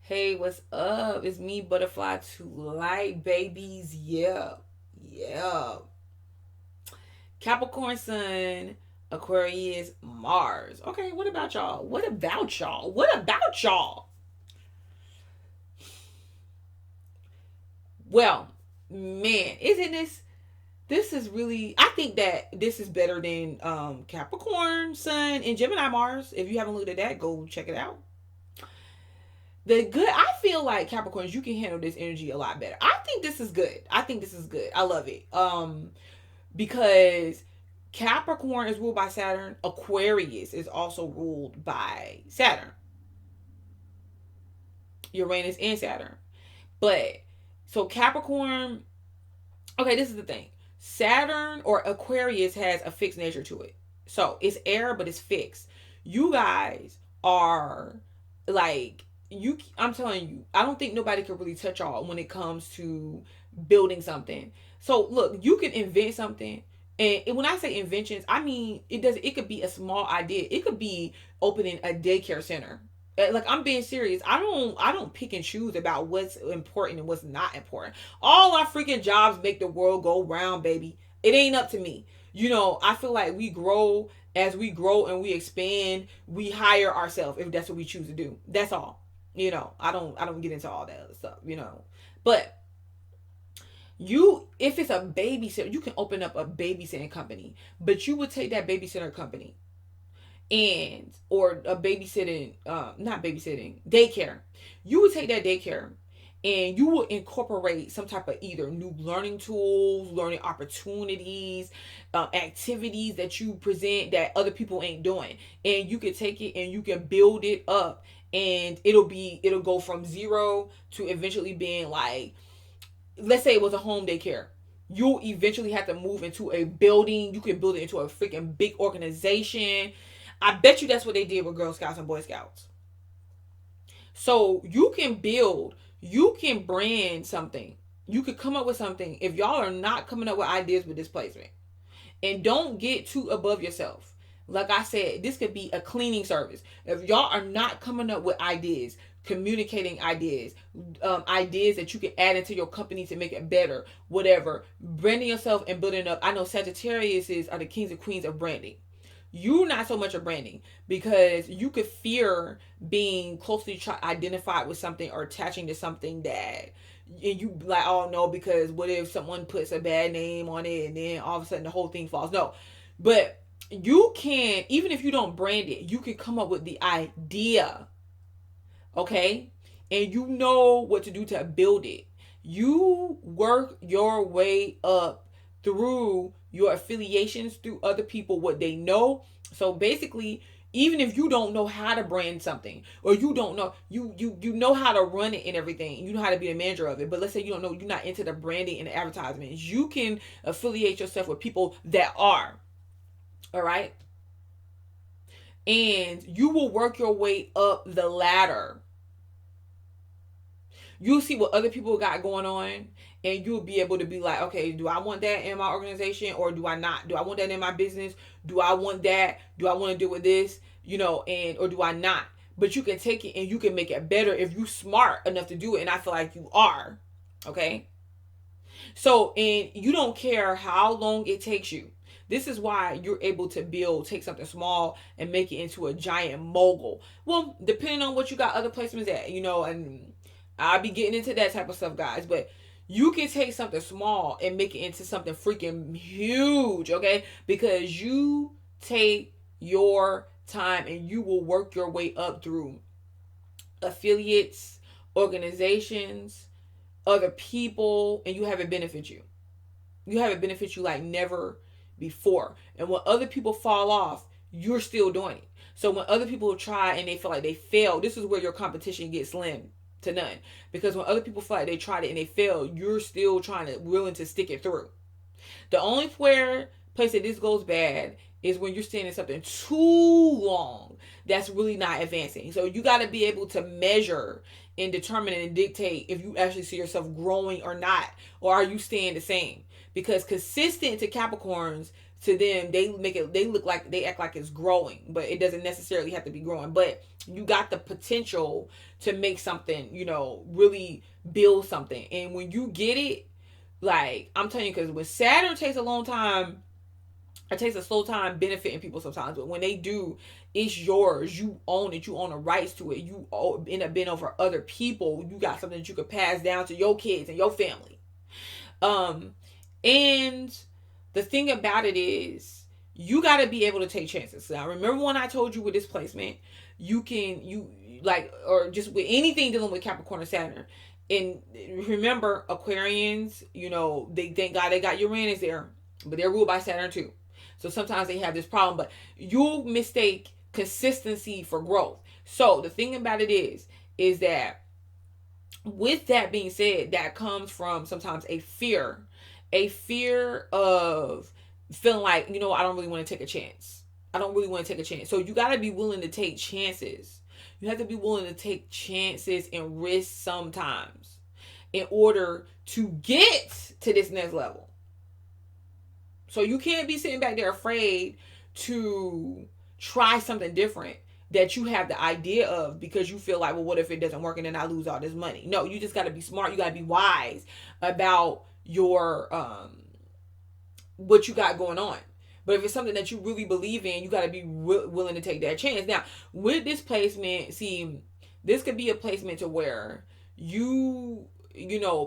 Hey, what's up? It's me, Butterfly to Light, babies. Yeah. Yeah. Capricorn Sun, Aquarius, Mars. Okay, what about y'all? What about y'all? What about y'all? Well, man, isn't this is really I think that this is better than Capricorn Sun and Gemini Mars. If you haven't looked at that, go check it out. The good I feel like Capricorns, you can handle this energy a lot better. I think this is good. I think this is good. I love it. Because Capricorn is ruled by Saturn. Aquarius is also ruled by Saturn, Uranus and Saturn. But so Capricorn, okay, this is the thing. Saturn or Aquarius has a fixed nature to it. So it's air, but it's fixed. You guys are like I'm telling you, I don't think nobody can really touch y'all when it comes to building something. So look, you can invent something. And when I say inventions, I mean it could be a small idea. It could be opening a daycare center. Like I'm being serious. I don't pick and choose about what's important and what's not important. All our freaking jobs make the world go round, baby. It ain't up to me. I feel like we grow as we grow and we expand, we hire ourselves if that's what we choose to do. That's all. I don't get into all that other stuff. But if it's a babysitter, you can open up a babysitting company, but you would take that babysitter company and or a babysitting not babysitting daycare. You would take that daycare and you will incorporate some type of either new learning tools, learning opportunities, activities that you present that other people ain't doing, and you can take it and you can build it up, and it'll go from zero to eventually being like, let's say it was a home daycare. You'll eventually have to move into a building. You can build it into a freaking big organization. I bet you that's what they did with Girl Scouts and Boy Scouts. So you can brand something. You could come up with something if y'all are not coming up with ideas with displacement. And don't get too above yourself. Like I said, this could be a cleaning service. If y'all are not coming up with ideas, communicating ideas that you can add into your company to make it better, whatever, branding yourself and building up. I know Sagittarius are the kings and queens of branding. You're not so much a branding because you could fear being closely identified with something or attaching to something that and you like, oh no, because what if someone puts a bad name on it and then all of a sudden the whole thing falls? No, but you can, even if you don't brand it, you can come up with the idea, okay, and you know what to do to build it. You work your way up through your affiliations, through other people, what they know. So basically, even if you don't know how to brand something, or you don't know, you know how to run it and everything, you know how to be a manager of it, but let's say you don't know, you're not into the branding and the advertisements, you can affiliate yourself with people that are. All right, and you will work your way up the ladder. You'll see what other people got going on, and you'll be able to be like, okay, do I want that in my organization or do I not? Do I want that in my business? Do I want that? Do I want to do with this? And or do I not? But you can take it and you can make it better if you smart enough to do it, and I feel like you are. Okay. So, and you don't care how long it takes you. This is why you're able to take something small and make it into a giant mogul. Well, depending on what you got other placements at, and I'll be getting into that type of stuff, guys. But you can take something small and make it into something freaking huge, okay? Because you take your time and you will work your way up through affiliates, organizations, other people, and you have it benefit you. You have it benefit you like never before. And when other people fall off, you're still doing it. So when other people try and they feel like they fail, this is where your competition gets slim to none. Because when other people feel like they tried it and they failed, you're still willing to stick it through. The only place that this goes bad is when you're staying in something too long that's really not advancing. So you got to be able to measure and determine and dictate if you actually see yourself growing or not, or are you staying the same? Because consistent to Capricorns, to them, they look like, they act like it's growing, but it doesn't necessarily have to be growing. But you got the potential to make something, really build something. And when you get it, like I'm telling you, because when Saturn takes a long time, it takes a slow time benefiting people sometimes, but when they do, it's yours. You own it. You own the rights to it. You end up being over other people. You got something that you could pass down to your kids and your family. And the thing about it is, you got to be able to take chances. Now, remember when I told you with this placement, you like, or just with anything dealing with Capricorn or Saturn. And remember, Aquarians, they thank God they got Uranus there, but they're ruled by Saturn too. So sometimes they have this problem, but you'll mistake consistency for growth. So the thing about it is that with that being said, that comes from sometimes a fear of feeling like, I don't really want to take a chance. I don't really want to take a chance. So you got to be willing to take chances. You have to be willing to take chances and risk sometimes in order to get to this next level. So you can't be sitting back there afraid to try something different that you have the idea of, because you feel like, well, what if it doesn't work and then I lose all this money? No, you just got to be smart. You got to be wise about your what you got going on. But if it's something that you really believe in, you got to be willing to take that chance. Now, with this placement, see, this could be a placement to where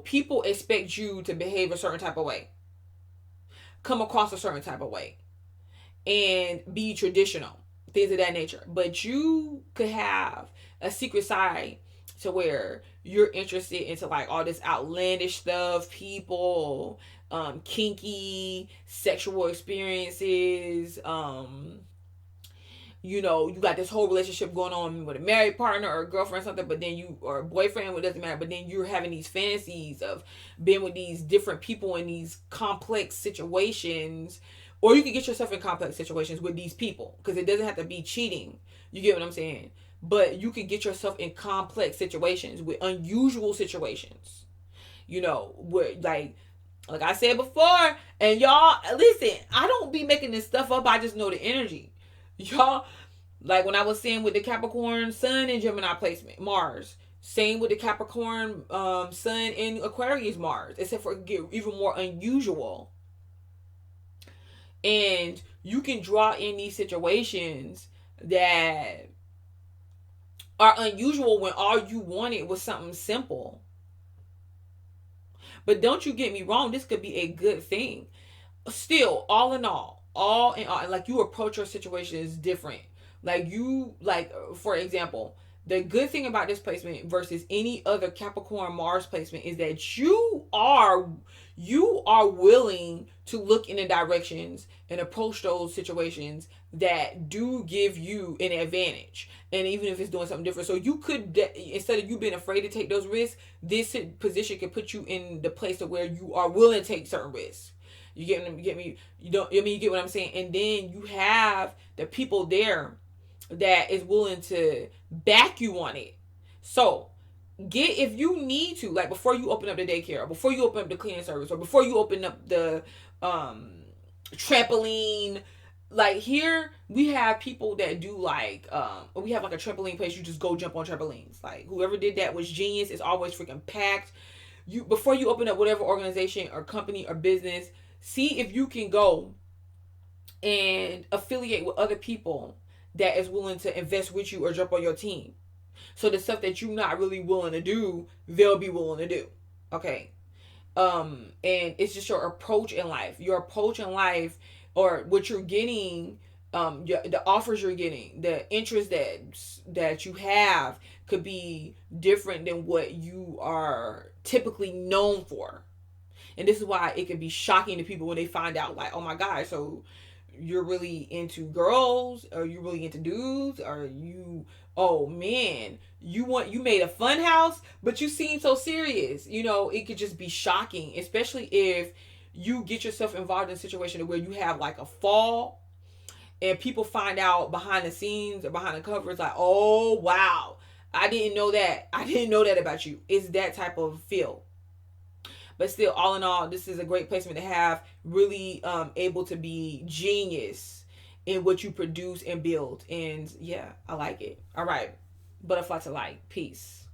people expect you to behave a certain type of way, come across a certain type of way, and be traditional, things of that nature. But you could have a secret side to where you're interested into like all this outlandish stuff, people, kinky sexual experiences, you got this whole relationship going on with a married partner or a girlfriend or something, but then or a boyfriend, it doesn't matter, but then you're having these fantasies of being with these different people in these complex situations. Or you can get yourself in complex situations with these people, because it doesn't have to be cheating. You get what I'm saying? But you can get yourself in complex situations, with unusual situations. Where like I said before, and y'all, listen, I don't be making this stuff up. I just know the energy. Y'all, like when I was saying with the Capricorn Sun and Gemini placement, Mars. Same with the Capricorn Sun and Aquarius Mars, except for it get even more unusual. And you can draw in these situations that are unusual when all you wanted was something simple. But don't you get me wrong, this could be a good thing. Still, all in all, like you approach your situation is different. For example, the good thing about this placement versus any other Capricorn Mars placement is that you are willing to look in the directions and approach those situations that do give you an advantage, and even if it's doing something different. So you could, instead of you being afraid to take those risks, this position can put you in the place of where you are willing to take certain risks. You get me? You don't. You get what I'm saying? And then you have the people there that is willing to back you on it. So if you need to, like before you open up the daycare, or before you open up the cleaning service, or before you open up the trampoline, like here we have people that do we have like a trampoline place. You just go jump on trampolines. Like whoever did that was genius. It's always freaking packed. Before you open up whatever organization or company or business, see if you can go and affiliate with other people that is willing to invest with you or jump on your team. So the stuff that you're not really willing to do, they'll be willing to do. Okay. And it's just your approach in life. Your approach in life, or what you're getting, the offers you're getting, the interest that you have could be different than what you are typically known for. And this is why it can be shocking to people when they find out, like, oh my God, so you're really into girls, or you really into dudes, or you, oh man, you made a fun house, but you seem so serious. It could just be shocking, especially if you get yourself involved in a situation where you have like a fall and people find out behind the scenes or behind the covers, like, oh wow, I didn't know that about you. It's that type of feel. But still, all in all, this is a great placement to have. Really able to be genius in what you produce and build. And yeah, I like it. All right. Butterfly to light. Peace.